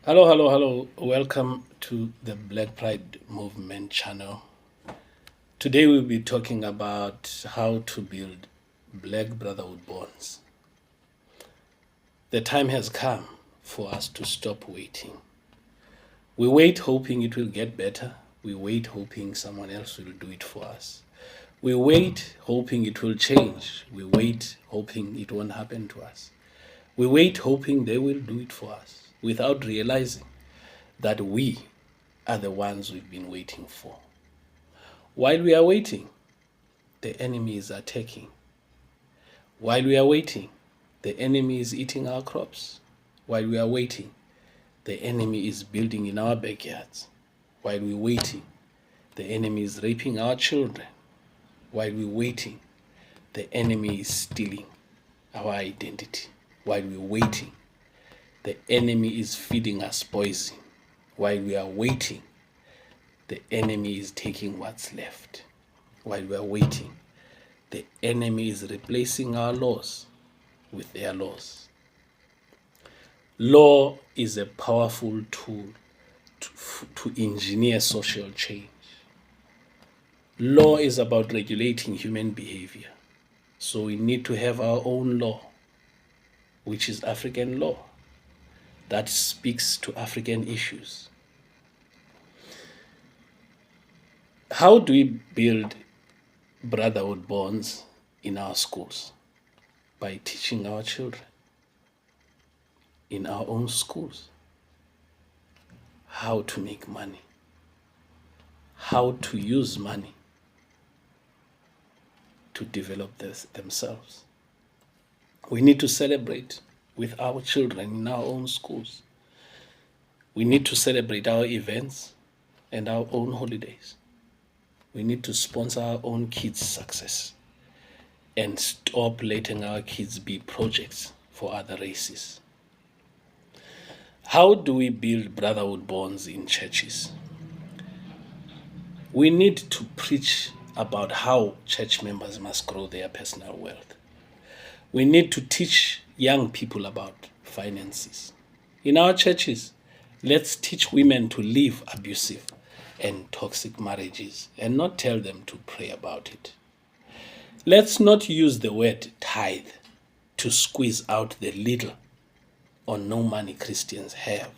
Hello, hello, hello. Welcome to the Black Pride Movement channel. Today we'll be talking about how to build Black Brotherhood bonds. The time has come for us to stop waiting. We wait hoping it will get better. We wait hoping someone else will do it for us. We wait hoping it will change. We wait hoping it won't happen to us. We wait hoping they will do it for us without realizing that we are the ones we've been waiting for. While we are waiting, the enemy is attacking. While we are waiting, the enemy is eating our crops. While we are waiting, the enemy is building in our backyards. While we're waiting, the enemy is raping our children. While we're waiting, the enemy is stealing our identity. While we're waiting, the enemy is feeding us poison. While we are waiting, the enemy is taking what's left. While we are waiting, the enemy is replacing our laws with their laws. Law is a powerful tool to engineer social change. Law is about regulating human behavior. So we need to have our own law, which is African law, that speaks to African issues. How do we build brotherhood bonds in our schools? By teaching our children in our own schools how to make money, how to use money to develop themselves. We need to celebrate with our children in our own schools. We need to celebrate our events and our own holidays. We need to sponsor our own kids' success and stop letting our kids be projects for other races. How do we build brotherhood bonds in churches? We need to preach about how church members must grow their personal wealth. We need to teach young people about finances. In our churches, let's teach women to leave abusive and toxic marriages and not tell them to pray about it. Let's not use the word tithe to squeeze out the little or no money Christians have.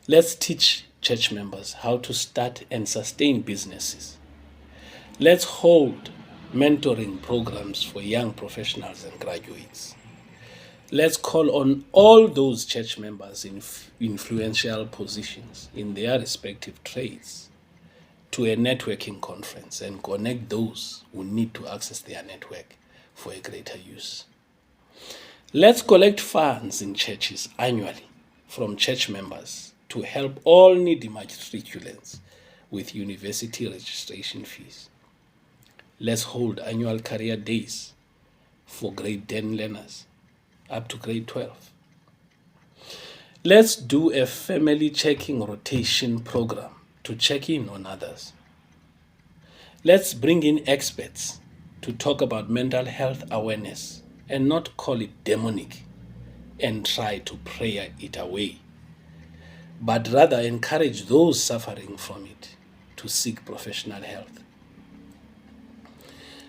Let's teach church members how to start and sustain businesses. Let's hold mentoring programs for young professionals and graduates. Let's call on all those church members in influential positions in their respective trades to a networking conference and connect those who need to access their network for a greater use. Let's collect funds in churches annually from church members to help all needy matriculants with university registration fees. Let's hold annual career days for grade 10 learners up to grade 12. Let's do a family checking rotation program to check in on others. Let's bring in experts to talk about mental health awareness and not call it demonic and try to pray it away, but rather encourage those suffering from it to seek professional health.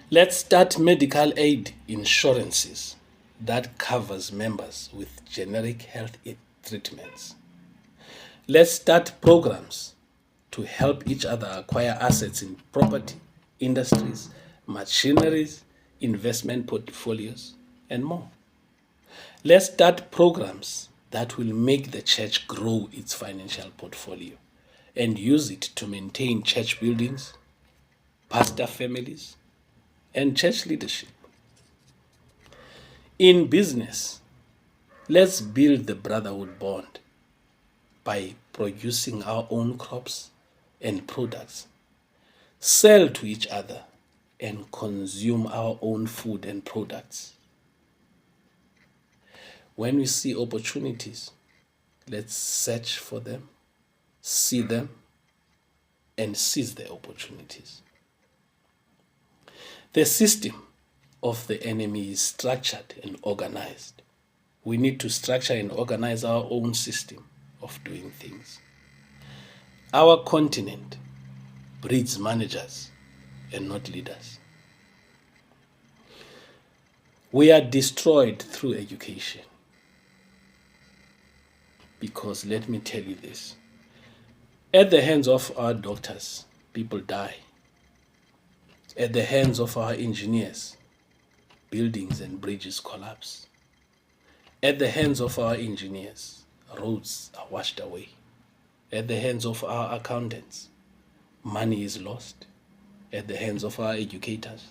Let's start medical aid insurances that covers members with generic health treatments. Let's start programs to help each other acquire assets in property, industries, machineries, investment portfolios, and more. Let's start programs that will make the church grow its financial portfolio and use it to maintain church buildings, pastor families, and church leadership. In business, let's build the brotherhood bond by producing our own crops and products, sell to each other, and consume our own food and products. When we see opportunities, let's search for them, see them, and seize the opportunities. The system of the enemy is structured and organized. We need to structure and organize our own system of doing things. Our continent breeds managers and not leaders. We are destroyed through education. Because let me tell you this, at the hands of our doctors, people die. At the hands of our engineers, buildings and bridges collapse. At the hands of our engineers, roads are washed away. At the hands of our accountants, money is lost. At the hands of our educators,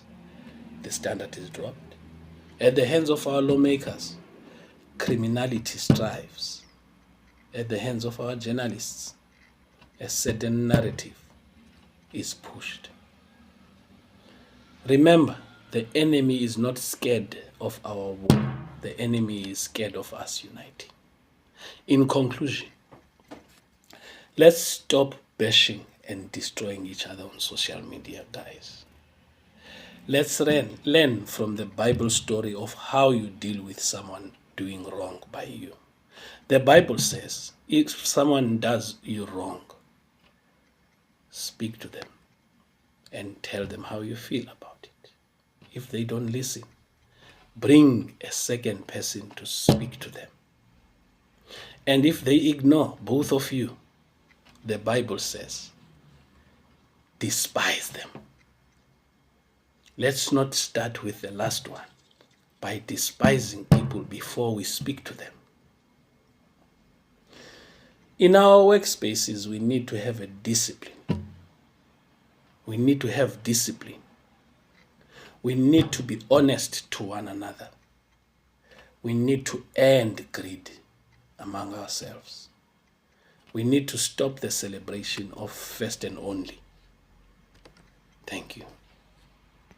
the standard is dropped. At the hands of our lawmakers, criminality strives. At the hands of our journalists, a certain narrative is pushed. Remember, the enemy is not scared of our war. The enemy is scared of us uniting. In conclusion, let's stop bashing and destroying each other on social media, guys. Let's learn from the Bible story of how you deal with someone doing wrong by you. The Bible says, if someone does you wrong, speak to them and tell them how you feel about it. If they don't listen, bring a second person to speak to them. And if they ignore both of you, the Bible says, despise them. Let's not start with the last one by despising people before we speak to them. In our workspaces, we need to have a discipline. We need to have discipline. We need to be honest to one another. We need to end greed among ourselves. We need to stop the celebration of first and only.